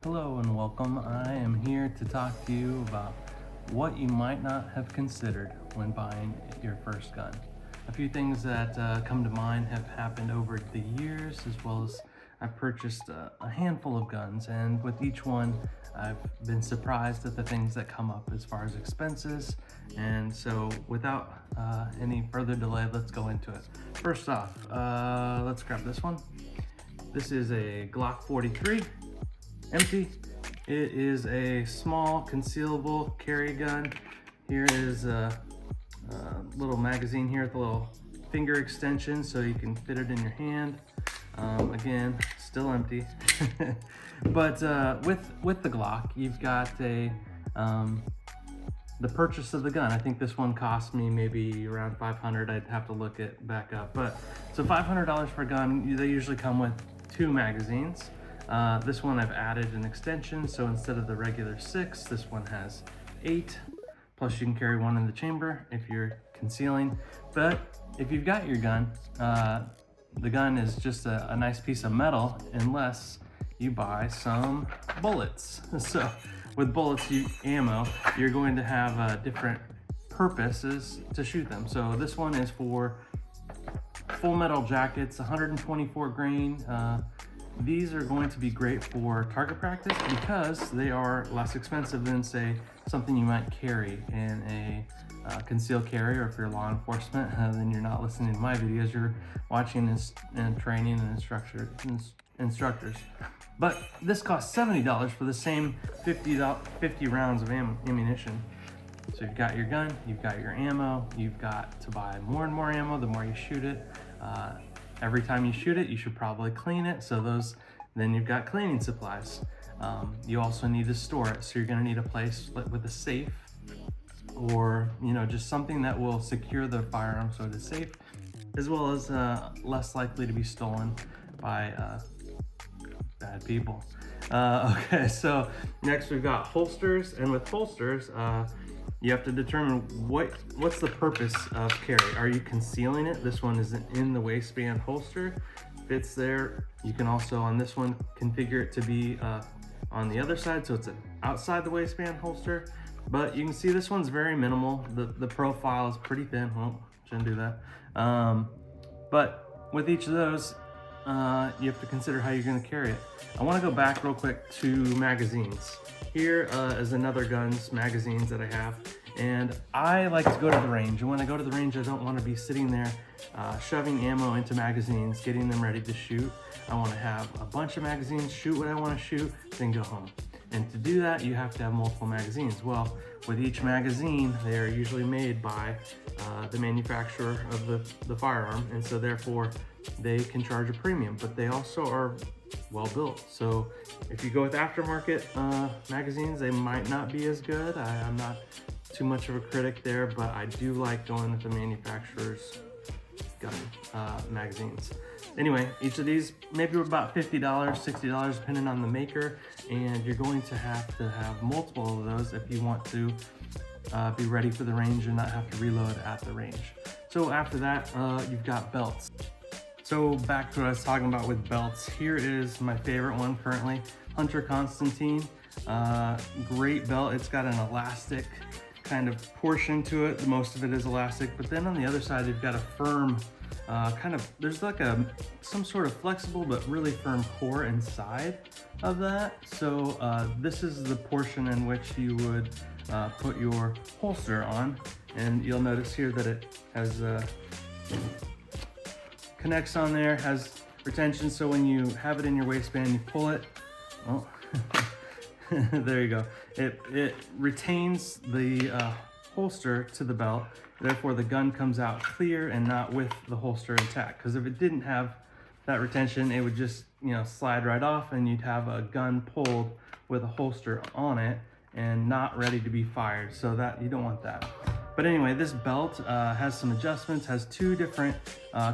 Hello and welcome. I am here to talk to you about what you might not have considered when buying your first gun. A few things that come to mind have happened over the years, as well as I've purchased a handful of guns, and with each one, I've been surprised at the things that come up as far as expenses. And so, without any further delay, let's go into it. First off, let's grab this one. This is a Glock 43. Empty. It is a small concealable carry gun. Here is a little magazine here with a little finger extension so you can fit it in your hand. Again, still empty. But with the Glock, you've got the purchase of the gun. I think this one cost me maybe around $500. I'd have to look it back up. But so $500 for a gun. They usually come with 2 magazines. This one I've added an extension, so instead of the regular 6, this one has 8. Plus you can carry one in the chamber if you're concealing. But if you've got your gun, the gun is just a nice piece of metal unless you buy some bullets. So with bullets, ammo, you're going to have different purposes to shoot them. So this one is for full metal jackets, 124 grain. These are going to be great for target practice because they are less expensive than, say, something you might carry in a concealed carry, or if you're law enforcement, then you're not listening to my videos, you're watching and training and instructors. But this costs $70 for the same 50 rounds of ammunition. So you've got your gun, you've got your ammo, you've got to buy more and more ammo the more you shoot it. Every time you shoot it, you should probably clean it. So then you've got cleaning supplies. You also need to store it. So you're gonna need a place with a safe, or just something that will secure the firearm so it is safe, as well as less likely to be stolen by bad people. Okay, so next we've got holsters, and with holsters, you have to determine what's the purpose of carry. Are you concealing it? This one is an in the waistband holster, fits there. You can also on this one configure it to be on the other side, so it's an outside the waistband holster. But you can see this one's very minimal. The profile is pretty thin. Well, shouldn't do that. But with each of those, you have to consider how you're going to carry it. I want to go back real quick to magazines. Here is another gun's magazines that I have, and I like to go to the range. And when I go to the range, I don't want to be sitting there shoving ammo into magazines, getting them ready to shoot. I want to have a bunch of magazines, shoot what I want to shoot, then go home. And to do that, you have to have multiple magazines. Well, with each magazine, they are usually made by the manufacturer of the firearm, and so therefore they can charge a premium, but they also are well built. So if you go with aftermarket magazines, they might not be as good. I'm not too much of a critic there, but I do like going with the manufacturer's gun magazines. Anyway, each of these maybe about $50, $60 depending on the maker, and you're going to have multiple of those if you want to be ready for the range and not have to reload at the range. So after that, you've got belts. So back to what I was talking about with belts. Here is my favorite one currently, Hunter Constantine. Great belt. It's got an elastic kind of portion to it. Most of it is elastic, but then on the other side, you've got a firm there's like some sort of flexible but really firm core inside of that. So this is the portion in which you would put your holster on, and you'll notice here that it has connects on there, has retention, so when you have it in your waistband, you pull it, oh, there you go. It retains the holster to the belt, therefore the gun comes out clear and not with the holster intact, because if it didn't have that retention, it would just slide right off, and you'd have a gun pulled with a holster on it and not ready to be fired. So that you don't want that. But anyway, this belt has some adjustments, has 2 different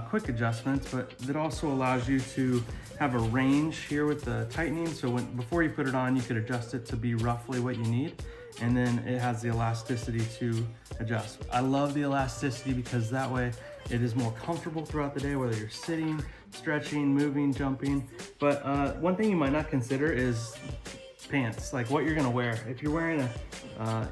quick adjustments, but it also allows you to have a range here with the tightening. So before you put it on, you could adjust it to be roughly what you need. And then it has the elasticity to adjust. I love the elasticity because that way it is more comfortable throughout the day, whether you're sitting, stretching, moving, jumping. But one thing you might not consider is pants, like what you're gonna wear. If you're wearing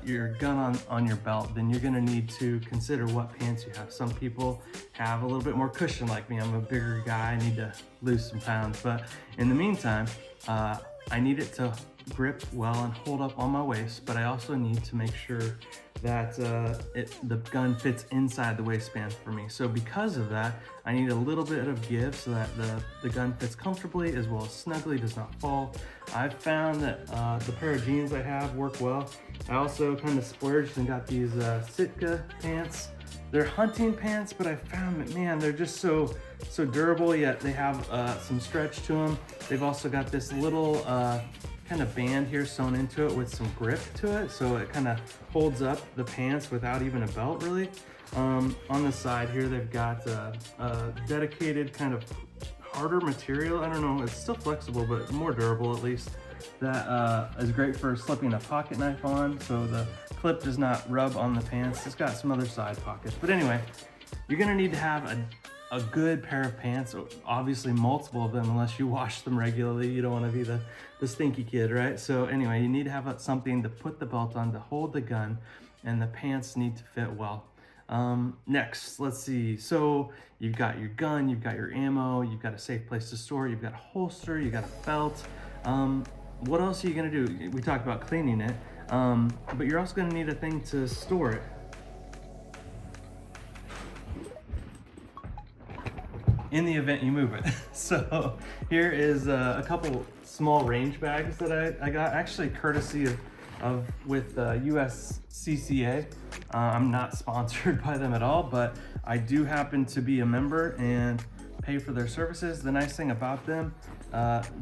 your gun on your belt, then you're gonna need to consider what pants you have. Some people have a little bit more cushion like me. I'm a bigger guy, I need to lose some pounds. But in the meantime, I need it to grip well and hold up on my waist, but I also need to make sure that the gun fits inside the waistband for me. So because of that, I need a little bit of give so that the gun fits comfortably as well as snugly, does not fall. I've found that the pair of jeans I have work well. I also kind of splurged and got these Sitka pants. They're hunting pants, but I found that, man, they're just so durable, yet they have some stretch to them. They've also got this little kind of band here sewn into it with some grip to it, so it kind of holds up the pants without even a belt really. On the side here, they've got a dedicated kind of harder material. I don't know, it's still flexible, but more durable at least. That is great for slipping a pocket knife on, so the clip does not rub on the pants. It's got some other side pockets. But anyway, you're gonna need to have a good pair of pants, obviously multiple of them, unless you wash them regularly. You don't want to be the stinky kid, right? So anyway, you need to have something to put the belt on to hold the gun, and the pants need to fit well. Next, let's see. So you've got your gun, you've got your ammo, you've got a safe place to store it, you've got a holster, you've got a belt. What else are you gonna do? We talked about cleaning it, but you're also gonna need a thing to store it. In the event you move it. So here is a couple small range bags that I got, actually courtesy with USCCA. I'm not sponsored by them at all, but I do happen to be a member and pay for their services. The nice thing about them,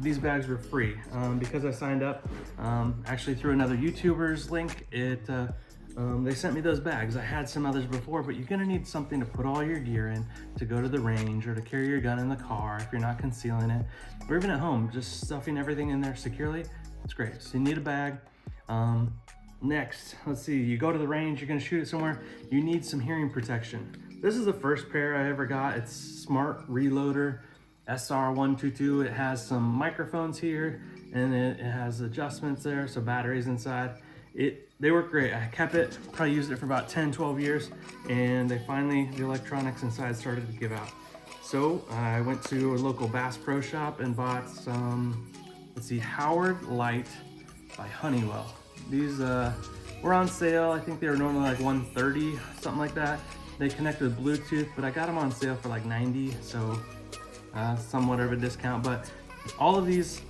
these bags were free because I signed up actually through another YouTuber's link. They sent me those bags. I had some others before, but you're gonna need something to put all your gear in to go to the range, or to carry your gun in the car if you're not concealing it, or even at home, just stuffing everything in there securely. It's great. So you need a bag. Next, let's see, you go to the range, you're gonna shoot it somewhere, you need some hearing protection. This is the first pair I ever got. It's Smart Reloader SR122. It has some microphones here, and it has adjustments there, so batteries inside. They work great. I kept it, probably used it for about 10, 12 years, and the electronics inside started to give out. So I went to a local Bass Pro Shop and bought some, let's see, Howard Light by Honeywell. These were on sale. I think they were normally like $130, something like that. They connect with Bluetooth, but I got them on sale for like $90, so somewhat of a discount. But all of these,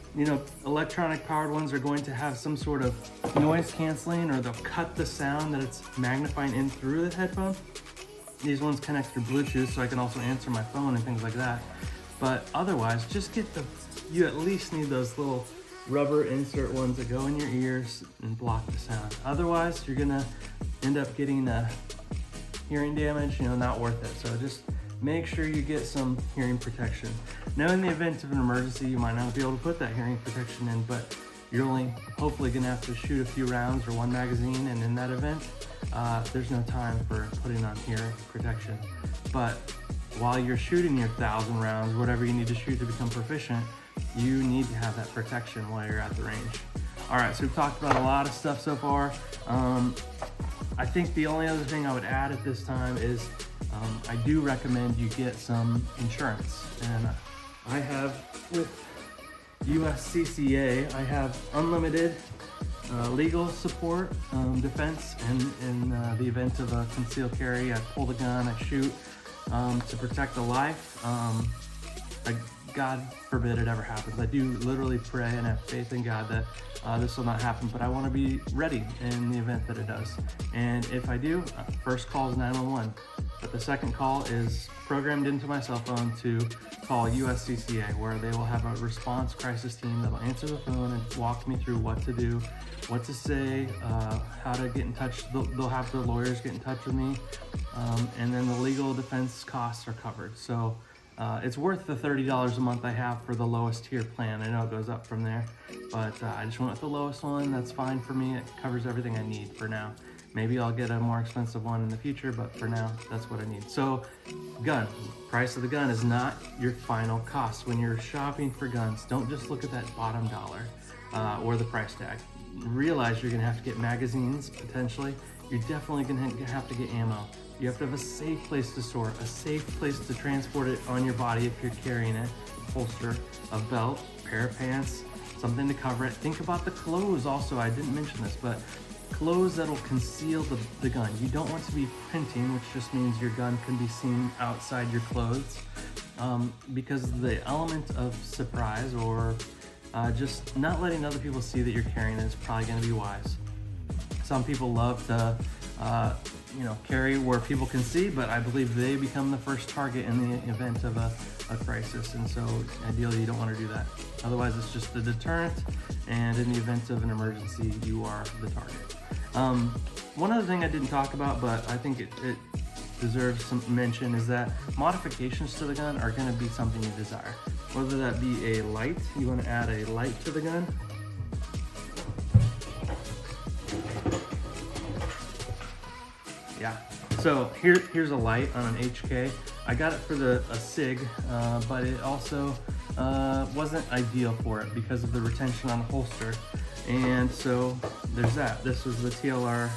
electronic powered ones are going to have some sort of noise canceling, or they'll cut the sound that it's magnifying in through the headphone. These ones connect through Bluetooth, so I can also answer my phone and things like that. But otherwise, just you at least need those little rubber insert ones that go in your ears and block the sound. Otherwise, you're gonna end up getting hearing damage, not worth it. So just make sure you get some hearing protection. Now, in the event of an emergency, you might not be able to put that hearing protection in, but you're only hopefully gonna have to shoot a few rounds or one magazine, and in that event, there's no time for putting on hearing protection. But while you're shooting your 1,000 rounds, whatever you need to shoot to become proficient, you need to have that protection while you're at the range. All right, so we've talked about a lot of stuff so far. I think the only other thing I would add at this time is I do recommend you get some insurance. And I have, with USCCA, I have unlimited legal support, defense, and in the event of a concealed carry, I pull the gun, I shoot to protect a life. God forbid it ever happens. I do literally pray and have faith in God that this will not happen, but I want to be ready in the event that it does. And if I do, first call is 911, but the second call is programmed into my cell phone to call USCCA, where they will have a response crisis team that will answer the phone and walk me through what to do, what to say, how to get in touch. They'll have the lawyers get in touch with me, and then the legal defense costs are covered. So it's worth the $30 a month I have for the lowest tier plan. I know it goes up from there, but I just went with the lowest one. That's fine for me. It covers everything I need for now. Maybe I'll get a more expensive one in the future, but for now, that's what I need. So, gun. Price of the gun is not your final cost. When you're shopping for guns, don't just look at that bottom dollar. or the price tag. Realize you're gonna have to get magazines, potentially. You're definitely gonna have to get ammo. You have to have a safe place to store, a safe place to transport it on your body if you're carrying it, holster, a belt, pair of pants, something to cover it. Think about the clothes also. I didn't mention this, but clothes that'll conceal the gun. You don't want to be printing, which just means your gun can be seen outside your clothes, because the element of surprise or just not letting other people see that you're carrying it is probably going to be wise. Some people love to carry where people can see, but I believe they become the first target in the event of a crisis, and so ideally you don't want to do that. Otherwise it's just a deterrent, and in the event of an emergency you are the target. One other thing I didn't talk about, but I think it deserves some mention, is that modifications to the gun are going to be something you desire. Whether that be a light, you want to add a light to the gun. Yeah, so here's a light on an HK. I got it for a SIG, but it also wasn't ideal for it because of the retention on the holster. And so there's that. This was the TLR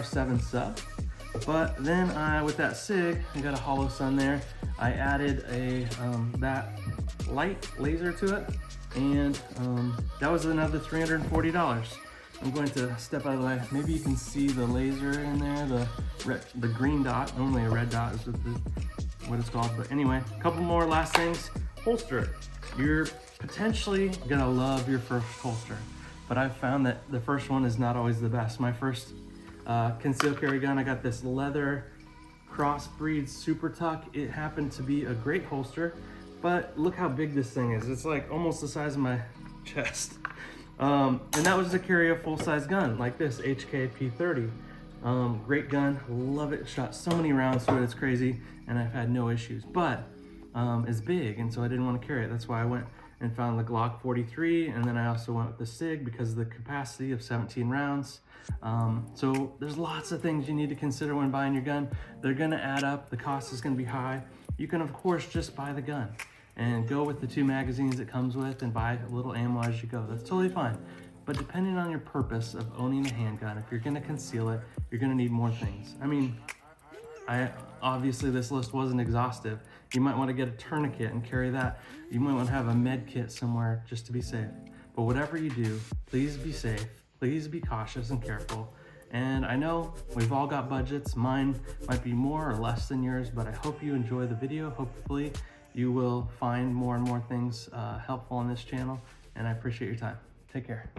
7 sub. But then with that SIG, I got a hollow sun there. I added that light laser to it, and that was another $340. I'm going to step out of the way. Maybe you can see the laser in there, the green dot. Normally a red dot is what it's called. But anyway, a couple more last things. Holster. You're potentially gonna love your first holster, but I've found that the first one is not always the best. My first concealed carry gun, I got this leather crossbreed Super Tuck. It happened to be a great holster, but look how big this thing is. It's like almost the size of my chest. And that was to carry a full-size gun like this HK P30. Great gun, love it. Shot so many rounds through it, it's crazy, and I've had no issues. But it's big, and so I didn't want to carry it. That's why I went and found the Glock 43, and then I also went with the SIG because of the capacity of 17 rounds. So there's lots of things you need to consider when buying your gun. They're gonna add up, the cost is gonna be high. You can of course just buy the gun and go with the 2 magazines it comes with and buy a little ammo as you go. That's totally fine. But depending on your purpose of owning a handgun, if you're gonna conceal it, you're gonna need more things. I mean, obviously this list wasn't exhaustive. You might want to get a tourniquet and carry that. You might want to have a med kit somewhere just to be safe. But whatever you do, please be safe. Please be cautious and careful. And I know we've all got budgets. Mine might be more or less than yours, but I hope you enjoy the video. Hopefully you will find more and more things helpful on this channel, and I appreciate your time. Take care.